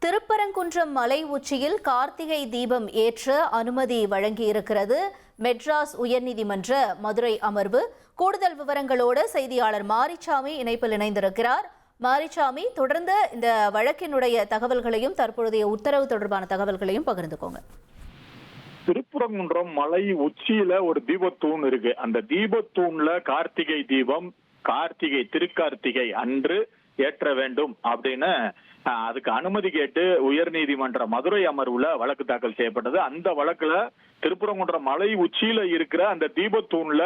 திருப்பரங்குன்றம் மலை உச்சியில் கார்த்திகை தீபம் ஏற்ற அனுமதி வழங்கியிருக்கிறது மெட்ராஸ் உயர்நீதிமன்ற மதுரை அமர்வு. கூடுதல் விவரங்களோடு செய்தியாளர் மாரிச்சாமி இணைப்பில் இணைந்திருக்கிறார். மாரிச்சாமி, தொடர்ந்து இந்த வழக்கினுடைய தகவல்களையும் தற்பொழுதைய உத்தரவு தொடர்பான தகவல்களையும் பகிர்ந்துக்கோங்க. திருப்பரங்குன்றம் மலை உச்சியில ஒரு தீபத்தூண் இருக்கு. அந்த தீபத்தூண்ல கார்த்திகை தீபம் திருக்கார்த்திகை அன்று ஏற்ற வேண்டும் அப்படின்னு அதுக்கு அனுமதி கேட்டு உயர்நீதிமன்ற மதுரை அமர்வுல வழக்கு தாக்கல் செய்யப்பட்டது. அந்த வழக்குல திருப்பரங்குன்றம் மலை உச்சியில இருக்கிற அந்த தீபத்தூண்ல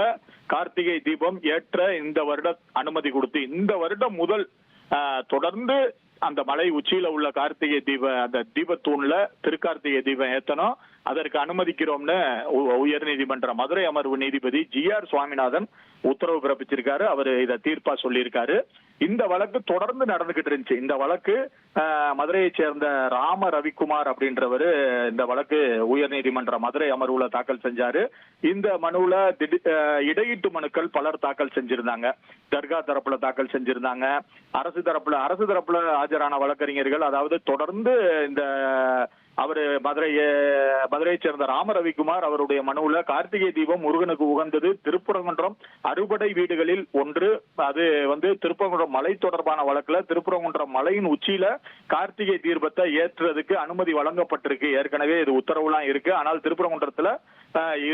கார்த்திகை தீபம் ஏற்ற இந்த வருடம் அனுமதி கொடுத்து, இந்த வருடம் முதல் தொடர்ந்து அந்த மலை உச்சியில உள்ள கார்த்திகை அந்த தீபத்தூண்ல திருக்கார்த்திகை தீபம் ஏத்தணும், அதற்கு அனுமதிக்கிறோம்னு உயர்நீதிமன்ற மதுரை அமர்வு நீதிபதி GR சுவாமிநாதன் உத்தரவு பிறப்பிச்சிருக்காரு. அவர் இதை தீர்ப்பா சொல்லியிருக்காரு. இந்த வழக்கு தொடர்ந்து நடந்துகிட்டு இருந்துச்சு. இந்த வழக்கு மதுரையை சேர்ந்த ராம ரவிக்குமார் அப்படின்றவரு இந்த வழக்கு உயர்நீதிமன்ற மதுரை அமர்வுல தாக்கல் செஞ்சாரு. இந்த மனுவுல இடையீட்டு மனுக்கள் பலர் தாக்கல் செஞ்சிருந்தாங்க. தர்கா தரப்புல தாக்கல் செஞ்சிருந்தாங்க. அரசு தரப்புல ஆஜரான வழக்கறிஞர்கள், அதாவது தொடர்ந்து இந்த அவரு மதுரையை சேர்ந்த ராம ரவிக்குமார் அவருடைய மனுவுல கார்த்திகை தீபம் முருகனுக்கு உகந்தது, திருப்பரங்குன்றம் அறுபடை வீடுகளில் ஒன்று, அது திருப்பரங்குன்றம் மலை தொடர்பான வழக்குல திருப்பரங்குன்றம் மலையின் உச்சியில கார்த்திகை தீபத்தை ஏற்றுறதுக்கு அனுமதி வழங்கப்பட்டிருக்கு. ஏற்கனவே இது உத்தரவுலாம் இருக்கு. ஆனால் திருப்பரங்குன்றத்துல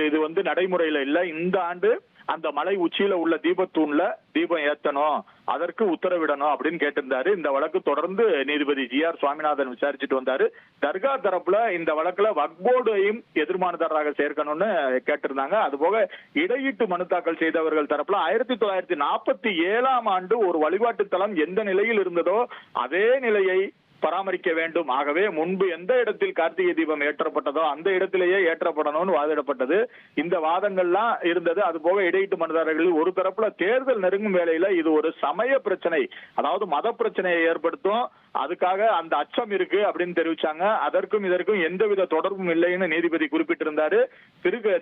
இது நடைமுறையில இல்ல. இந்த ஆண்டு அந்த மலை உச்சியில உள்ள தீபத்தூண்ல தீபம் ஏத்தணும், அதற்கு உத்தரவிடணும் அப்படின்னு கேட்டிருந்தாரு. இந்த வழக்கு தொடர்ந்து நீதிபதி GR சுவாமிநாதன் விசாரிச்சுட்டு வந்தாரு. தர்கா தரப்புல இந்த வழக்குல வக்ஃப் போர்டையும் எதிர்மானதாரராக சேர்க்கணும்னு கேட்டிருந்தாங்க. அதுபோக இடையீட்டு மனு தாக்கல் செய்தவர்கள் தரப்புல 1947ஆம் ஆண்டு ஒரு வழிபாட்டு தலம் எந்த நிலையில் இருந்ததோ அதே நிலையை பராமரிக்க வேண்டும். ஆகவே முன்பு எந்த இடத்தில் கார்த்திகை தீபம் ஏற்றப்பட்டதோ அந்த இடத்திலேயே ஏற்றப்படணும்னு வாதிடப்பட்டது. இந்த வாதங்கள்லாம் இருந்தது. அது போக இடையீட்டு மனுதாரர்கள் ஒரு தரப்புல தேர்தல் நெருங்கும் வேளையில இது ஒரு சமய பிரச்சனை, அதாவது மத பிரச்சனையை ஏற்படுத்தும், அதுக்காக அந்த அச்சம் இருக்கு அப்படின்னு தெரிவிச்சாங்க. அதற்கும் இதற்கும் எந்தவித தொடர்பும் இல்லைன்னு நீதிபதி குறிப்பிட்டிருந்தாரு.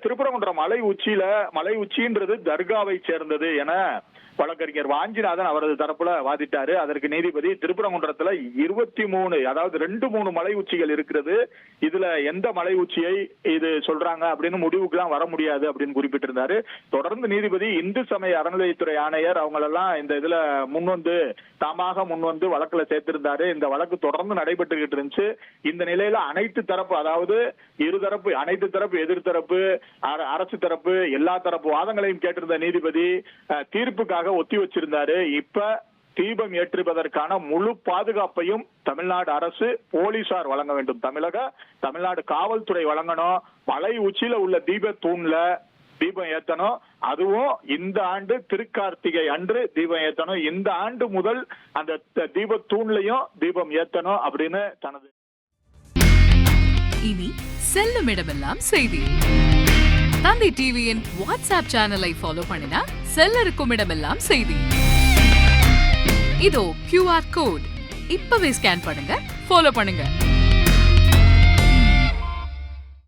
திருப்பரங்குன்றம் மலை உச்சின்றது தர்காவை சேர்ந்தது என வழக்கறிஞர் வாஞ்சிநாதன் அவரது தரப்புல வாதிட்டாரு. அதற்கு நீதிபதி திருப்பரங்குன்றத்துல 23 அதாவது 2-3 மலை உச்சிகள் இருக்கிறது, இதுல எந்த மலை உச்சியை இது சொல்றாங்க அப்படின்னு முடிவுக்கு வர முடியாது அப்படின்னு குறிப்பிட்டிருந்தாரு. தொடர்ந்து நீதிபதி இந்து சமய அறநிலையத்துறை ஆணையர் அவங்களெல்லாம் இந்த இதுல தாமாக முன்வந்து வழக்குல சேர்த்திருந்தாரு. இந்த வழக்கு தொடர்ந்து நடைபெற்றுகிட்டு இருந்துச்சு. இந்த நிலையில அனைத்து தரப்பு, அதாவது இருதரப்பு, அனைத்து தரப்பு, எதிர்த்தரப்பு, அரசு தரப்பு, எல்லா தரப்பு வாதங்களையும் கேட்டிருந்த நீதிபதி தீர்ப்புக்காக ஒத்தி வச்சிருந்தாரு. இப்ப தீபம் ஏற்றுவதற்கான முழு பாதுகாப்பையும் தமிழ்நாடு அரசு, போலீசார் வழங்க வேண்டும். தமிழ்நாடு காவல்துறை வழங்கணும். மலை உச்சியில உள்ள தீபத்தூண்ல தீபம் ஏத்தணும். அதுவும் இந்த ஆண்டு திருக்கார்த்திகை அன்று தீபம் ஏத்தணும். இந்த ஆண்டு முதல் அந்த தீபத்தூண்லையும் தீபம் ஏத்தணும் அப்படின்னு தனது. இனி செல்லும் இடமெல்லாம் செய்தி. தந்தி டிவியின் வாட்ஸ்அப் சேனலை ஃபாலோ பண்ணினா செல்ல இருக்கும் இடமெல்லாம் செய்தி. இதோ QR கோட், இப்பவே ஸ்கேன் பண்ணுங்க, ஃபாலோ பண்ணுங்க.